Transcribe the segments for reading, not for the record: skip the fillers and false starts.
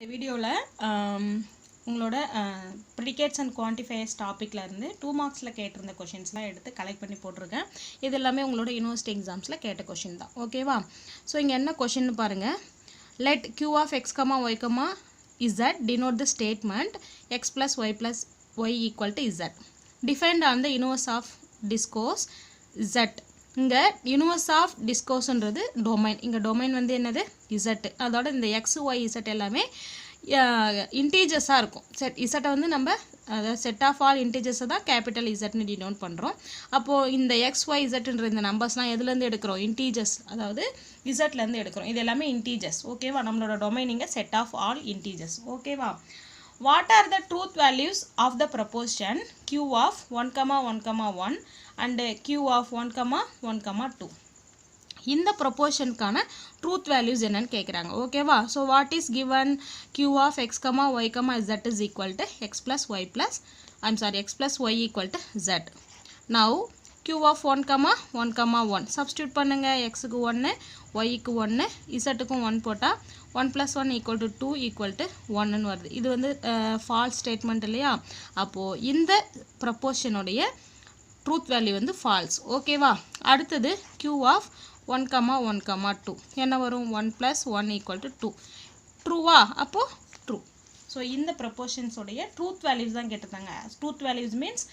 இந்த வீடியோவில் உங்களோட ப்ரிடிகேட்ஸ் அண்ட் குவான்டிஃபையர்ஸ் டாப்பிக்கில் இருந்து 2 மார்க்ஸில் கேட்டிருந்த கொஷின்ஸ்லாம் எடுத்து கலெக்ட் பண்ணி போட்டிருக்கேன். இது எல்லாமே உங்களோட யூனிவர்சிட்டி எக்ஸாம்ஸில் கேட்ட கொஷின் தான். ஓகேவா? ஸோ இங்கே என்ன கொஷின் பாருங்கள். Let q of x, y, z denote the statement x plus y equal to z. Defined on the universe of discourse z. இங்கே யூனிவர்ஸ் ஆஃப் டிஸ்கோர்ஸ்ன்றது டொமைன். இங்கே டொமைன் வந்து என்னது இசட். அதோட இந்த எக்ஸ் ஒய் இசட் எல்லாமே இன்டீஜர்ஸாக இருக்கும். இசட்டை வந்து நம்ம அதாவது செட் ஆஃப் ஆல் இன்டீஜர்ஸை தான் கேபிட்டல் இசட்னு டினோட் பண்ணுறோம். அப்போது இந்த எக்ஸ் ஒய் இசட்ன்ற இந்த நம்பர்ஸ்லாம் எதுலேருந்து எடுக்கிறோம்? இன்டீஜர்ஸ், அதாவது இசட்லேருந்து எடுக்கிறோம். இது எல்லாமே இன்டீஜர்ஸ். ஓகேவா? நம்மளோட டொமைன் இங்கே செட் ஆஃப் ஆல் இன்டீஜர்ஸ். ஓகேவா? What are the truth values of the proposition q of 1, 1, 1 and q of 1, 1, 2? இந்த propositionக்கான truth values என்னன்னு கேட்குறாங்க. ஓகேவா? So what is given? q of x, y, z is equal to x plus y equal to z. Now q of 1, 1, substitute பண்ணுங்க. xக்கு 1, yக்கு 1, zக்கு 1 போட்டால் 1 plus 1 equal to 2 equal to 1 வருது. இது வந்து false statement இல்லையா? அப்போது இந்த ப்ரப்போஷனுடைய ட்ரூத் வேல்யூ வந்து falls. ஓகேவா? அடுத்தது q of 1, 1, 2 என்ன வரும்? 1 plus 1 equal to 2. ட்ரூவா? அப்போது ட்ரூ. ஸோ இந்த ப்ரப்போஷன்ஸோடைய ட்ரூத் வேல்யூஸ் தான் கேட்டிருந்தாங்க. Truth values means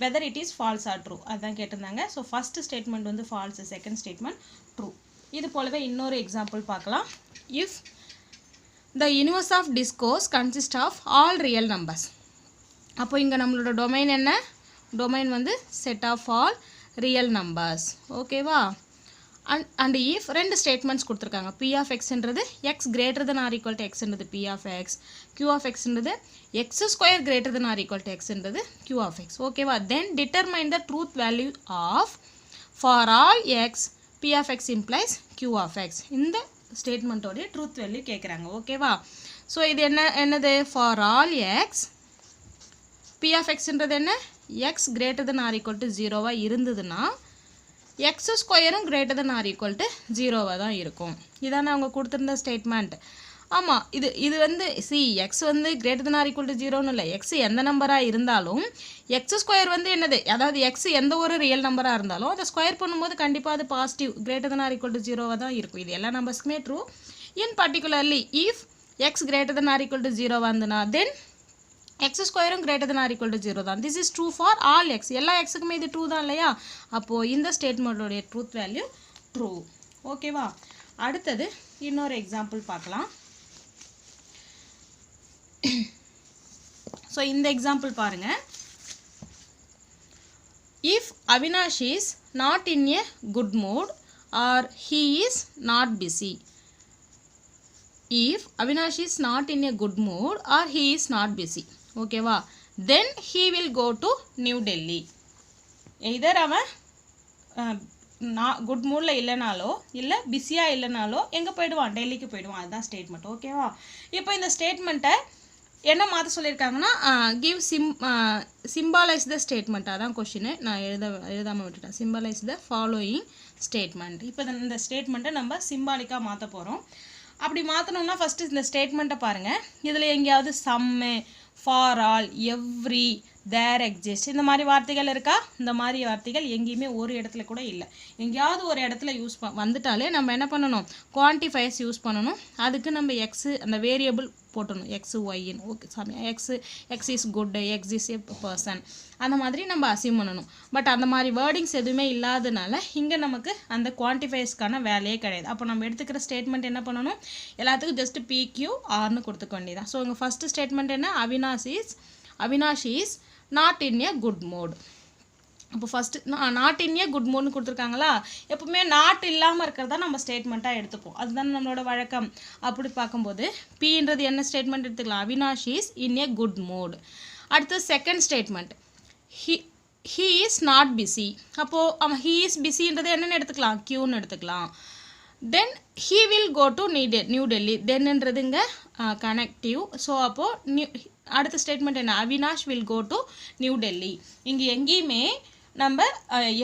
whether it is false are true அதுதான் கேட்டிருந்தாங்க. ஸோ ஃபஸ்ட்டு ஸ்டேட்மெண்ட் வந்து ஃபால்ஸு, செகண்ட் ஸ்டேட்மெண்ட் ட்ரூ. இது போலவே இன்னொரு எக்ஸாம்பிள் பார்க்கலாம். If the universe of discourse consists of all real numbers. அப்போ இங்கே நம்மளோட டொமைன் என்ன? டொமைன் வந்து set of all real numbers. ஓகேவா? அண்ட் if ரெண்டு ஸ்டேட்மெண்ட்ஸ் கொடுத்துருக்காங்க. p of xன்றது x greater than or equal to xன்றது p of x, q of xன்றது x square greater than or equal to xன்றது q of x. ஓகேவா? then determine the truth value of for all x p of x implies q of x. இந்த ஸ்டேட்மெண்ட்டோடைய truth value கேட்குறாங்க. ஓகேவா? So இது என்னது? For all x P of எக்ஸ்ன்றது என்ன? X greater than or equal to 0வாக இருந்ததுன்னா எக்ஸ் ஸ்கொயரும் greater than or equal to 0வாக தான் இருக்கும். இதானே அவங்க கொடுத்துருந்த ஸ்டேட்மெண்ட். ஆமாம், இது வந்து எக்ஸ் வந்து greater than or equal to 0ன்னு இல்லை. எக்ஸ் எந்த நம்பராக இருந்தாலும் எக்ஸ் ஸ்கொயர் வந்து என்னது? அதாவது எக்ஸ் எந்த ஒரு ரியல் நம்பராக இருந்தாலும் அதை ஸ்கொயர் பண்ணும்போது கண்டிப்பாக அது positive greater than or equal to 0வாக தான் இருக்கும். இது எல்லா நம்பர்ஸ்க்குமே true. In particularly if x greater than or equal to 0 வந்துன்னா தென் எக்ஸ் ஸ்கொயரும் greater than or equal to 0 தான். This is true for all x. எல்லா எக்ஸுக்குமே இது ட்ரூ தான் இல்லையா? அப்போது இந்த ஸ்டேட்மெண்ட்டோடைய ட்ரூத் வேல்யூ ட்ரூ. ஓகேவா? அடுத்தது இன்னொரு எக்ஸாம்பிள் பார்க்கலாம். ஸோ இந்த எக்ஸாம்பிள் பாருங்கள். If Avinash is not in a good mood or he is not busy. If Avinash is not in a good mood or he is not busy. ஓகேவா? Then he will go to New Delhi. Either அவன் good மூடில் இல்லைனாலோ இல்லை பிஸியாக இல்லைனாலோ எங்கே போயிடுவான்? டெல்லிக்கு போயிடுவான். அதுதான் ஸ்டேட்மெண்ட். ஓகேவா? இப்போ இந்த ஸ்டேட்மெண்ட்டை என்ன மாற்ற சொல்லியிருக்காங்கன்னா கிவ் சிம்பாலைஸ் த ஸ்டேட்மெண்ட். அதான் கொஷின். நான் எழுதாமல் விட்டுட்டேன். சிம்பாலைஸ் த ஃபாலோயிங் ஸ்டேட்மெண்ட். இப்போ இந்த ஸ்டேட்மெண்ட்டை நம்ம சிம்பாலிக்காக மாற்ற போகிறோம். அப்படி மாற்றணும்னா ஃபஸ்ட்டு இந்த ஸ்டேட்மெண்ட்டை பாருங்கள். இதில் எங்கேயாவது some, for all, every, there exist இந்த மாதிரி வார்த்தைகள் இருக்கா? இந்த மாதிரி வார்த்தைகள் எங்கேயுமே ஒரு இடத்துல கூட இல்லை. எங்கேயாவது ஒரு இடத்துல யூஸ் வந்துட்டாலே நம்ம என்ன பண்ணணும்? குவான்டிஃபையர்ஸ் யூஸ் பண்ணணும். அதுக்கு நம்ம எக்ஸு அந்த வேரியபிள் போட்டணும். எக்ஸு ஒய்ன்னு. ஓகே சாமி, X is good, X is a person அந்த மாதிரி நம்ம அசியூம் பண்ணணும். பட் அந்த மாதிரி வேர்டிங்ஸ் எதுவுமே இல்லாதனால இங்கே நமக்கு அந்த குவான்டிஃபையர்ஸ்க்கான வேலையே கிடையாது. அப்போ நம்ம எடுத்துக்கிற ஸ்டேட்மெண்ட் என்ன பண்ணணும்? எல்லாத்துக்கும் ஜஸ்ட் PQ ஆர்னு கொடுத்துக்க வேண்டியதான். ஸோ இங்கே ஃபஸ்ட்டு ஸ்டேட்மெண்ட் என்ன? Avinash is not in a good mood. அப்போ first not in a good மூட்னு கொடுத்துருக்காங்களா? எப்பவுமே நாட் இல்லாமல் இருக்கிறதா நம்ம ஸ்டேட்மெண்ட்டாக எடுத்துப்போம். அதுதான் நம்மளோட வழக்கம். அப்படி பார்க்கும்போது Pன்றது என்ன ஸ்டேட்மெண்ட் எடுத்துக்கலாம்? Avinash is in a good mood. அடுத்து second statement he is not busy. அப்போது அவன் ஹீ இஸ் பிஸின்றது என்னென்னு எடுத்துக்கலாம்? Qன்னு எடுத்துக்கலாம். Then he will go to New Delhi. தென்ன்றதுங்க கனெக்டிவ். ஸோ அப்போது அடுத்த ஸ்டேட்மெண்ட் என்ன? Avinash will go to New Delhi. இங்கே எங்கேயுமே நம்ம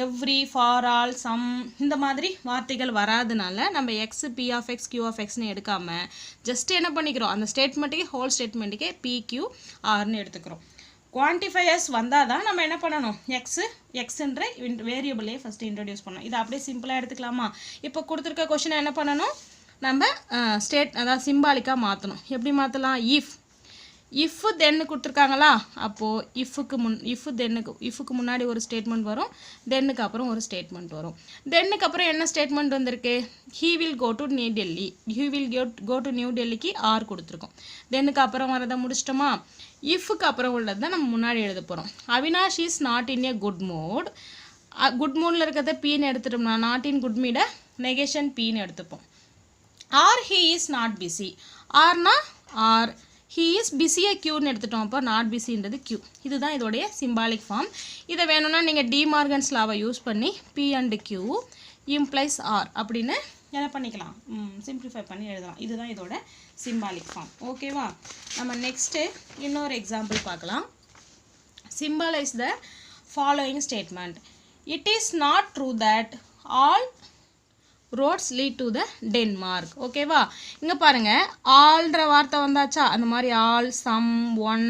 எவ்ரி ஃபார் ஆல் சம் இந்த மாதிரி வார்த்தைகள் வராதனால நம்ம X P of X Q of எக்ஸ்னு எடுக்காமல் ஜஸ்ட் என்ன பண்ணிக்கிறோம், அந்த ஸ்டேட்மெண்ட்டுக்கே ஹோல் ஸ்டேட்மெண்ட்டுக்கே பி கியூ ஆர்னு எடுத்துக்கிறோம். குவான்டிஃபையர்ஸ் வந்தால் தான் நம்ம என்ன பண்ணணும், எக்ஸுன்ற வேரியபிளே ஃபஸ்ட்டு இன்ட்ரடியூஸ் பண்ணணும். இதை அப்படியே சிம்பிளாக எடுத்துக்கலாமா? இப்போ கொடுத்துருக்க கொஷினை என்ன பண்ணணும், நம்ம அதாவது சிம்பாலிக்காக மாற்றணும். எப்படி மாற்றலாம், இஃப் தென்னு கொடுத்துருக்காங்களா, அப்போது இஃப்க்கு முன்னாடி ஒரு ஸ்டேட்மெண்ட் வரும், தென்னுக்கு அப்புறம் ஒரு ஸ்டேட்மெண்ட் வரும். தென்னுக்கு அப்புறம் என்ன ஸ்டேட்மெண்ட் வந்திருக்கு, he will go to new டெல்லிக்கு ஆர் கொடுத்துருக்கோம். தென்னுக்கு அப்புறம் வரதை முடிச்சிட்டோமா? இஃப்க்கு அப்புறம் உள்ளது தான் நம்ம முன்னாடி எழுத போகிறோம். Avinash is not in a good mood. Good மூடில் இருக்கிறத பீன்னு எடுத்துட்டோம்னா நாட் இன் குட் மீட நெகேஷன் பீன்னு எடுத்துப்போம். Or he is not busy. ஆர்னா ஆர், ஹீ இஸ் பிஸியாக க்யூன்னு எடுத்துட்டோம். அப்போ நாட் பிஸின்றது க்யூ. இதுதான் இதோடைய சிம்பாலிக் ஃபார்ம். இதை வேணும்னா நீங்கள் டிமார்கன்ஸ் லாவை யூஸ் பண்ணி P and Q implies R அப்படின்னு என்ன பண்ணிக்கலாம், சிம்பிளிஃபை பண்ணி எழுதலாம். இதுதான் இதோட சிம்பாலிக் ஃபார்ம். ஓகேவா? நம்ம நெக்ஸ்ட்டு இன்னொரு எக்ஸாம்பிள் பார்க்கலாம். Symbolize the following statement. It is not true that all roads lead to the Denmark. ஓகேவா? இங்கே பாருங்கள், ஆல்ன்ற வார்த்தை வந்தாச்சா, அந்த மாதிரி ஆல், சம், ஒன்,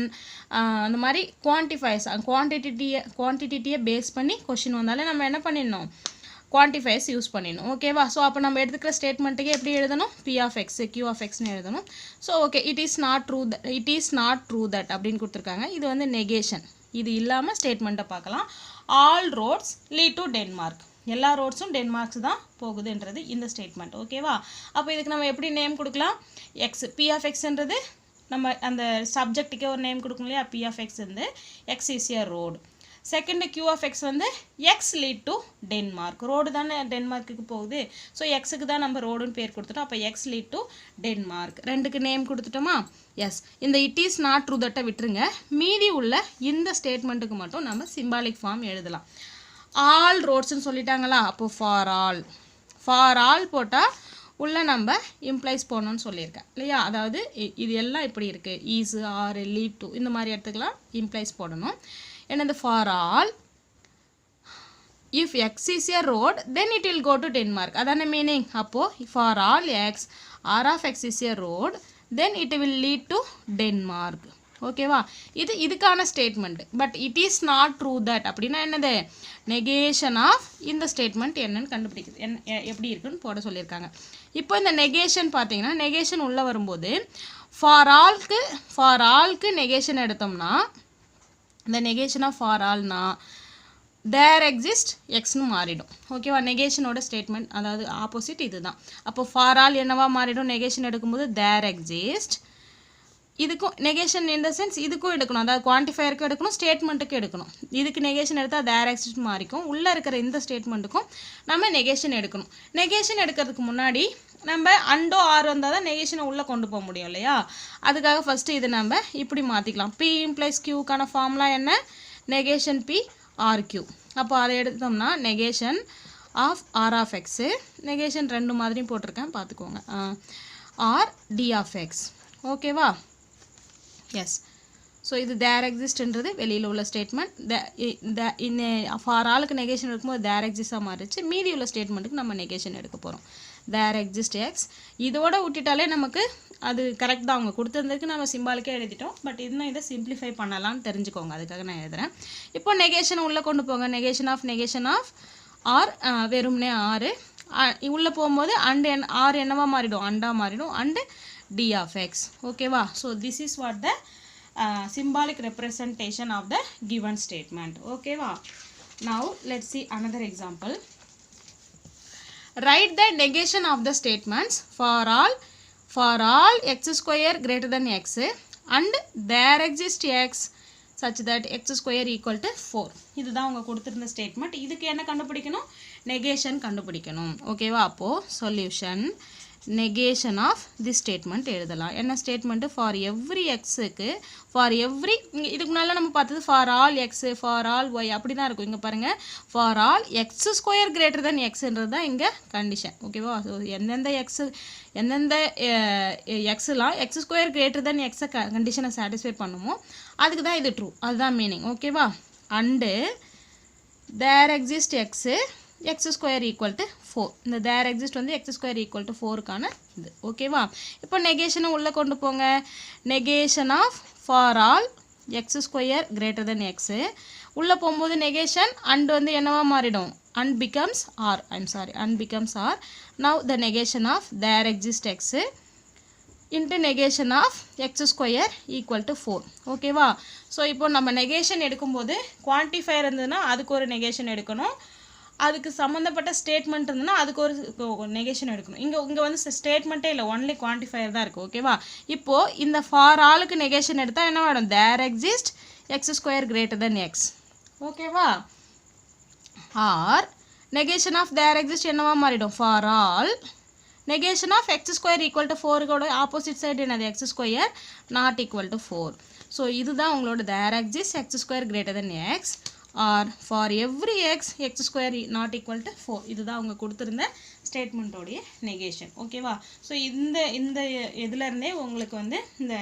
அந்த மாதிரி குவான்டிட்டியை பேஸ் பண்ணி கொஷின் வந்தாலே நம்ம என்ன பண்ணிடணும், குவான்டிஃபைஸ் யூஸ் பண்ணிடணும். ஓகேவா? ஸோ அப்போ நம்ம எடுத்துக்கிற ஸ்டேட்மெண்ட்டுக்கு எப்படி எழுதணும், P of X Q of எக்ஸ்னு எழுதணும். So okay, it is not true that அப்படின்னு கொடுத்துருக்காங்க. இது வந்து நெகேஷன். இது இல்லாமல் ஸ்டேட்மெண்ட்டை பார்க்கலாம். All roads lead to Denmark. எல்லா ரோட்ஸும் டென்மார்க்ஸ் தான் போகுதுன்றது இந்த ஸ்டேட்மெண்ட். ஓகேவா? அப்போ இதுக்கு நம்ம எப்படி நேம் கொடுக்கலாம், எக்ஸ் பி ஆஃப் எக்ஸ்ன்றது நம்ம அந்த சப்ஜெக்ட்டுக்கே ஒரு நேம் கொடுக்கணும் இல்லையா, பி ஆஃப் எக்ஸ் வந்து x is a road. Second Q of x வந்து x lead to Denmark. Road தானே டென்மார்க்குக்கு போகுது. ஸோ எக்ஸுக்கு தான் நம்ம ரோடுன்னு பேர் கொடுத்துட்டோம். அப்போ எக்ஸ் லீட் டு டென்மார்க். ரெண்டுக்கு நேம் கொடுத்துட்டோமா? எஸ். இந்த இட் இஸ் நாட் ட்ரூ தட்டை விட்டுருங்க. மீதி உள்ள இந்த ஸ்டேட்மெண்ட்டுக்கு மட்டும் நம்ம சிம்பாலிக் ஃபார்ம் எழுதலாம். ஆல் ரோட்ஸ்ன்னு சொல்லிட்டாங்களா, அப்போது ஃபார் ஆல் போட்டால் உள்ளே நம்ம இம்ப்ளைஸ் போடணும்னு சொல்லியிருக்கேன் இல்லையா. அதாவது இது எல்லாம் இப்படி இருக்குது, ஈஸு, ஆர், லீட் டு, இந்த மாதிரி இடத்துக்குலாம் இம்ப்ளைஸ் போடணும். என்னது, for all if X is a road then it will go to Denmark. அதான மீனிங். அப்போது for all X R of X is a road then it will lead to Denmark. ஓகேவா? இதுக்கான statement. But it is not true that அப்படின்னா என்னது, negation of இந்த statement என்னன்னு கண்டுபிடிக்குது, எப்படி இருக்குன்னு போட சொல்லியிருக்காங்க. இப்போ இந்த நெகேஷன் பார்த்தீங்கன்னா, நெகேஷன் உள்ளே வரும்போது ஃபார் ஆல்க்கு நெகேஷன் எடுத்தோம்னா, இந்த நெகேஷன் ஆஃப் ஃபார் ஆல்னா தேர் எக்ஸிஸ்ட் எக்ஸ்னு மாறிடும். ஓகேவா? நெகேஷனோட ஸ்டேட்மெண்ட் அதாவது ஆப்போசிட் இது தான். அப்போ ஃபார் ஆல் என்னவா மாறிடும், நெகேஷன் எடுக்கும்போது தேர் எக்ஸிஸ்ட். இதுக்கும் நெகேஷன் இன் த சென்ஸ் இதுக்கும் எடுக்கணும், அதாவது குவான்டிஃபயருக்கு எடுக்கணும், ஸ்டேட்மெண்ட்டுக்கு எடுக்கணும். இதுக்கு நெகேஷன் எடுத்தால் தேர் எக்ஸிஸ்ட் மாறிக்கும். உள்ளே இருக்கிற இந்த ஸ்டேட்மெண்ட்டுக்கும் நம்ம நெகேஷன் எடுக்கணும். நெகேஷன் எடுக்கிறதுக்கு முன்னாடி நம்ம அண்டோ ஆர் வந்தால் தான் நெகேஷனை உள்ளே கொண்டு போக முடியும் இல்லையா. அதுக்காக ஃபஸ்ட்டு இதை நம்ம இப்படி மாற்றிக்கலாம். பி இம்ப்ளைஸ் கியூக்கான ஃபார்முலா என்ன, நெகேஷன் பி ஆர் கியூ. அப்போ அதை எடுத்தோம்னா negation of R of X, negation ரெண்டு மாதிரியும் போட்டிருக்கேன் பார்த்துக்கோங்க, ஆர் டி ஆஃப் எக்ஸ். ஓகேவா? எஸ். ஸோ இது தேர் எக்ஸிஸ்ட்ன்றது வெளியில் உள்ள ஸ்டேட்மெண்ட். ஃபார் ஆளுக்கு நெகேஷன் எடுக்கும்போது தேர் எக்ஸிஸ்டாக மாறிச்சு. மீதி உள்ள ஸ்டேட்மெண்ட்டுக்கு நம்ம நெகேஷன் எடுக்க போகிறோம். There exist X. இதோட விட்டுட்டாலே நமக்கு அது கரெக்ட் தான். அவங்க கொடுத்துருந்ததுக்கு நம்ம சிம்பாலிக்கே எழுதிட்டோம். பட் இன்னும் இதை சிம்பிளிஃபை பண்ணலான்னு தெரிஞ்சுக்கோங்க, அதுக்காக நான் எழுதுகிறேன். இப்போ நெகேஷனை உள்ளே கொண்டு போங்க. நெகேஷன் ஆஃப் ஆர் வெறும்னே ஆறு உள்ளே போகும்போது அண்டு ஆர் என்னவா மாறிடும், அண்டா மாறிடும், அண்டு டி ஆஃப் எக்ஸ். ஓகேவா? So this is what the symbolic representation of the given statement. Okay va? Now let's see another example. Write the negation of the statements for all x square greater than x and there exists x such that x square equal to 4. இதுதான் அவங்க கொடுத்திருந்த statement. இதுக்கு என்ன கண்டுபிடிக்கணும், negation கண்டுபிடிக்கணும். ஓகேவா? அப்போ solution negation of this statement எழுதலாம். என்ன ஸ்டேட்மெண்ட், ஃபார் எவ்ரி எக்ஸுக்கு ஃபார் எவ்ரி, இதுக்கு முன்னால் நம்ம பார்த்தது for all x for all y அப்படி தான் இருக்கும். இங்கே பாருங்கள், for all x square greater than எக்ஸுன்றது தான் இங்கே கண்டிஷன். ஓகேவா? ஸோ எந்தெந்த எக்ஸ்லாம் எக்ஸ் ஸ்கொயர் கிரேட்டர் தென் எக்ஸை கண்டிஷனை சாட்டிஸ்ஃபை பண்ணுமோ அதுக்கு தான் இது ட்ரூ, அதுதான் மீனிங். ஓகேவா? And there exists x square equal to 4. இந்த there exist வந்து x square equal to 4 கான இது ஓகேவா. இப்போ நெகேஷனை உள்ளே கொண்டு போங்க. Negation of for all x square greater than x. உள்ளே போகும்போது நெகேஷன் and வந்து என்னவா மாறிடும், and becomes r. I'm sorry, and becomes r. Now the negation of there exists x into negation of x square equal to 4. ஓகேவா. So இப்போ நம்ம negation எடுக்கும்போது quantifier இருந்ததுன்னா அதுக்கு ஒரு நெகேஷன் எடுக்கணும், அதுக்கு சம்மந்தப்பட்ட ஸ்டேட்மெண்ட் இருந்ததுன்னா அதுக்கு ஒரு நெகேஷன் எடுக்கணும். இங்கே வந்து ஸ்டேட்மெண்ட்டே இல்லை, ஒன்லி குவான்டிஃபையர் தான் இருக்குது. ஓகேவா. இப்போது இந்த ஃபார் ஆளுக்கு நெகேஷன் எடுத்தால் என்ன வேணும், there exist x square greater than x. ஓகேவா. Or negation of there exist என்னவா மாறிடும், for all negation of x square equal to 4 opposite side என்னது, x square not equal to 4. So இதுதான் உங்களோட there exist x square greater than x or for every x x square not equal to 4. இதுதான் அவங்க கொடுத்துருந்த ஸ்டேட்மெண்ட்டோடைய negation. ஓகேவா. So இந்த இதுலேருந்தே உங்களுக்கு வந்து இந்த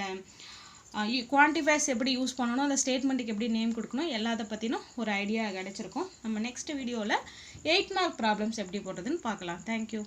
குவான்டிஃபைஸ் எப்படி யூஸ் பண்ணணும், அந்த ஸ்டேட்மெண்ட்டுக்கு எப்படி நேம் கொடுக்கணும், எல்லாத்தை பற்றினும் ஒரு ஐடியா கிடச்சிருக்கும். நம்ம நெக்ஸ்ட் வீடியோவில் 8 மார்க் ப்ராப்ளம்ஸ் எப்படி போடுறதுன்னு பார்க்கலாம். தேங்க்யூ.